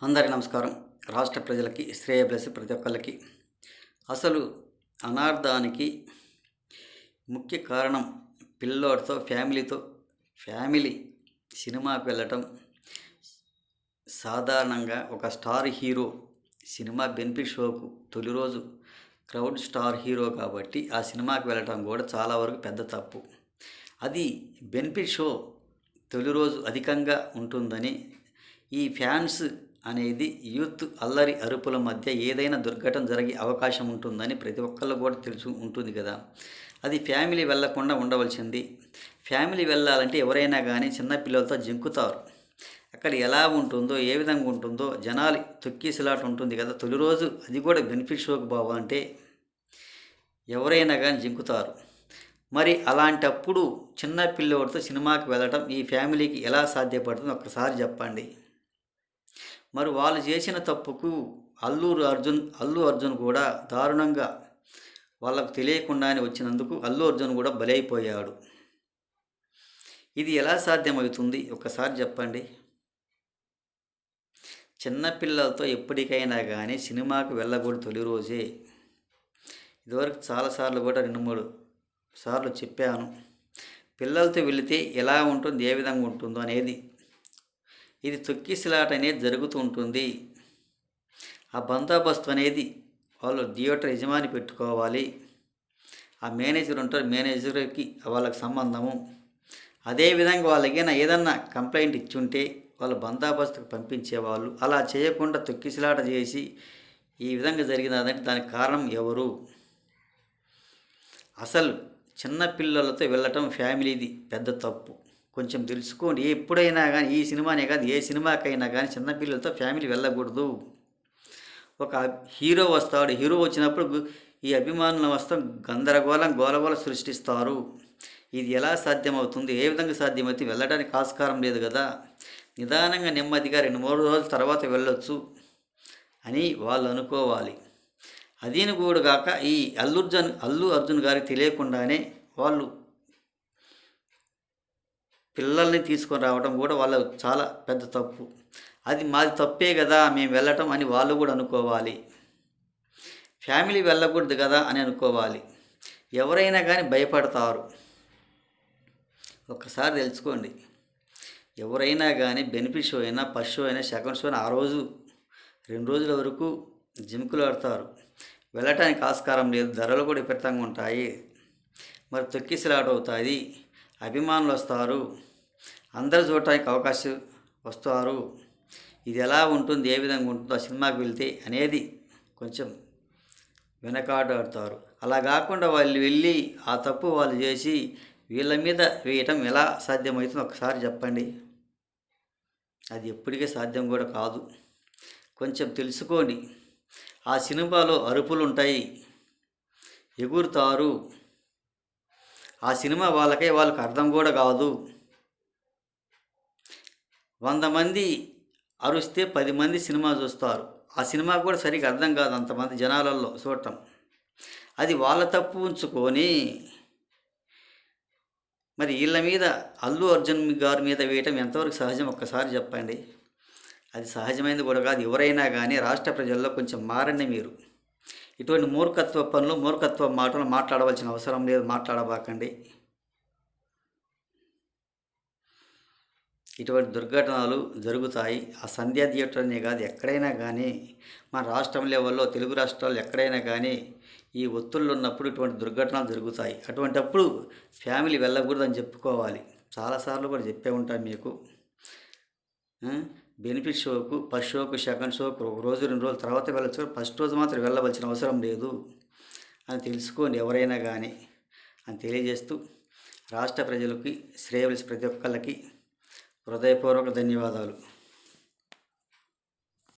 అందరికీ నమస్కారం. రాష్ట్ర ప్రజలకి శ్రేయోభిలాషి ప్రతి ఒక్కళ్ళకి అసలు అనార్థానికి ముఖ్య కారణం పిల్లోడితో ఫ్యామిలీ సినిమాకి వెళ్ళటం. సాధారణంగా ఒక స్టార్ హీరో సినిమా బెనిఫిట్ షోకు తొలి రోజు క్రౌడ్ స్టార్ హీరో కాబట్టి ఆ సినిమాకి వెళ్ళటం కూడా చాలా వరకు పెద్ద తప్పు. అది బెనిఫిట్ షో తొలి రోజు అధికంగా ఉంటుందని ఈ ఫ్యాన్స్ అనేది యూత్ అల్లరి అరుపుల మధ్య ఏదైనా దుర్ఘటన జరిగే అవకాశం ఉంటుందని ప్రతి ఒక్కళ్ళు కూడా తెలుసు ఉంటుంది కదా. అది ఫ్యామిలీ వెళ్ళకుండా ఉండవలసింది. ఫ్యామిలీ వెళ్ళాలంటే ఎవరైనా కానీ చిన్నపిల్లలతో జింకుతారు. అక్కడ ఎలా ఉంటుందో ఏ విధంగా ఉంటుందో జనాలు తొక్కిసలాట ఉంటుంది కదా తొలి రోజు. అది కూడా బెనిఫిట్ షోకి పోవాలంటే ఎవరైనా కానీ జింకుతారు. మరి అలాంటప్పుడు చిన్న పిల్లోడితో సినిమాకి వెళ్ళటం ఈ ఫ్యామిలీకి ఎలా సాధ్యపడుతుందో ఒక్కసారి చెప్పండి. మరి వాళ్ళు చేసిన తప్పుకు అల్లు అర్జున్ కూడా దారుణంగా వాళ్ళకు తెలియకుండానే వచ్చినందుకు అల్లు అర్జున్ కూడా బలైపోయాడు. ఇది ఎలా సాధ్యమవుతుంది ఒక్కసారి చెప్పండి. చిన్నపిల్లలతో ఎప్పటికైనా కానీ సినిమాకు వెళ్ళకూడదు తొలి రోజే. ఇదివరకు చాలాసార్లు కూడా 2-3 సార్లు చెప్పాను. పిల్లలతో వెళితే ఎలా ఉంటుంది ఏ విధంగా ఉంటుందో అనేది. ఇది తొక్కిసలాట అనేది జరుగుతూ ఉంటుంది. ఆ బందోబస్తు అనేది వాళ్ళు థియేటర్ యజమాని పెట్టుకోవాలి. ఆ మేనేజర్ ఉంటారు, మేనేజర్కి వాళ్ళకి సంబంధము. అదేవిధంగా వాళ్ళకి ఏదన్నా కంప్లైంట్ ఇచ్చుంటే వాళ్ళు బందోబస్తుకు పంపించేవాళ్ళు. అలా చేయకుండా తొక్కిసలాట చేసి ఈ విధంగా జరిగినదంటే దానికి కారణం ఎవరు? అసలు చిన్న పిల్లలతో వెళ్ళటం ఫ్యామిలీది పెద్ద తప్పు. కొంచెం తెలుసుకోండి. ఎప్పుడైనా కానీ ఈ సినిమానే కాదు ఏ సినిమాకైనా కానీ చిన్నపిల్లలతో ఫ్యామిలీ వెళ్ళకూడదు. ఒక హీరో వస్తాడు, హీరో వచ్చినప్పుడు ఈ అభిమానుల వస్తాం గందరగోళం గోలగోల సృష్టిస్తారు. ఇది ఎలా సాధ్యమవుతుంది ఏ విధంగా సాధ్యమవుతుంది? వెళ్ళడానికి ఆస్కారం లేదు కదా. నిదానంగా నెమ్మదిగా 2-3 రోజుల తర్వాత వెళ్ళొచ్చు అని వాళ్ళు అనుకోవాలి. అదీని కూడా కాక ఈ అల్లు అర్జున్ గారికి తెలియకుండానే వాళ్ళు పిల్లల్ని తీసుకొని రావడం కూడా వాళ్ళ చాలా పెద్ద తప్పు. అది మాది తప్పే కదా మేము వెళ్ళటం అని వాళ్ళు కూడా అనుకోవాలి. ఫ్యామిలీ వెళ్ళకూడదు కదా అని అనుకోవాలి. ఎవరైనా కానీ భయపడతారు. ఒక్కసారి తెలుసుకోండి. ఎవరైనా కానీ బెనిఫిట్ షో అయినా ఫస్ట్ షో అయినా సెకండ్ షో అయినా ఆ రోజు 2 రోజుల వరకు జిమ్కులు ఆడతారు. వెళ్ళటానికి ఆస్కారం లేదు. ధరలు కూడా విపరీతంగా ఉంటాయి. మరి తొక్కిసలాట అవుతుంది. అభిమానులు వస్తారు, అందరూ చూడటానికి అవకాశం వస్తారు. ఇది ఎలా ఉంటుంది ఏ విధంగా ఉంటుందో ఆ సినిమాకి వెళ్తే అనేది కొంచెం వెనకాడాడుతారు. అలా కాకుండా వాళ్ళు వెళ్ళి ఆ తప్పు వాళ్ళు చేసి వీళ్ళ మీద వేయటం ఎలా సాధ్యమవుతుందో ఒకసారి చెప్పండి. అది ఎప్పటికీ సాధ్యం కూడా కాదు. కొంచెం తెలుసుకోండి. ఆ సినిమాలో అరుపులు ఉంటాయి, ఎగురుతారు. ఆ సినిమా వాళ్ళకి అర్థం కూడా కాదు. 100 మంది అరుస్తే 10 మంది సినిమా చూస్తారు. ఆ సినిమా కూడా సరిగ్గా అర్థం కాదు అంతమంది జనాలలో చూడటం. అది వాళ్ళ తప్పు ఉంచుకొని మరి వీళ్ళ మీద అల్లు అర్జున్ గారి మీద వేయటం ఎంతవరకు సహజం ఒక్కసారి చెప్పండి. అది సహజమైనది కూడా కాదు. ఎవరైనా కానీ రాష్ట్ర ప్రజల్లో కొంచెం మారండి మీరు. ఇటువంటి మూర్ఖత్వ పనులు మూర్ఖత్వ మాటలు మాట్లాడవలసిన అవసరం లేదు. మాట్లాడబాకండి. ఇటువంటి దుర్ఘటనలు జరుగుతాయి. ఆ సంధ్యా థియేటర్ అనే కాదు ఎక్కడైనా కానీ మన రాష్ట్రం లెవెల్లో తెలుగు రాష్ట్రాల్లో ఎక్కడైనా కానీ ఈ ఒత్తిళ్ళు ఉన్నప్పుడు ఇటువంటి దుర్ఘటనలు జరుగుతాయి. అటువంటప్పుడు ఫ్యామిలీ వెళ్ళకూడదని చెప్పుకోవాలి. చాలాసార్లు కూడా చెప్పే ఉంటాను మీకు. బెనిఫిట్ షోకు ఫస్ట్ షోకు సెకండ్ షోకు 1 రోజు 2 రోజుల తర్వాత వెళ్ళచ్చు. ఫస్ట్ రోజు మాత్రం వెళ్ళవలసిన అవసరం లేదు అని తెలుసుకోండి ఎవరైనా కానీ అని తెలియజేస్తూ రాష్ట్ర ప్రజలకి శ్రేయోభిలాషి ప్రతి ఒక్కళ్ళకి హృదయపూర్వక ధన్యవాదాలు.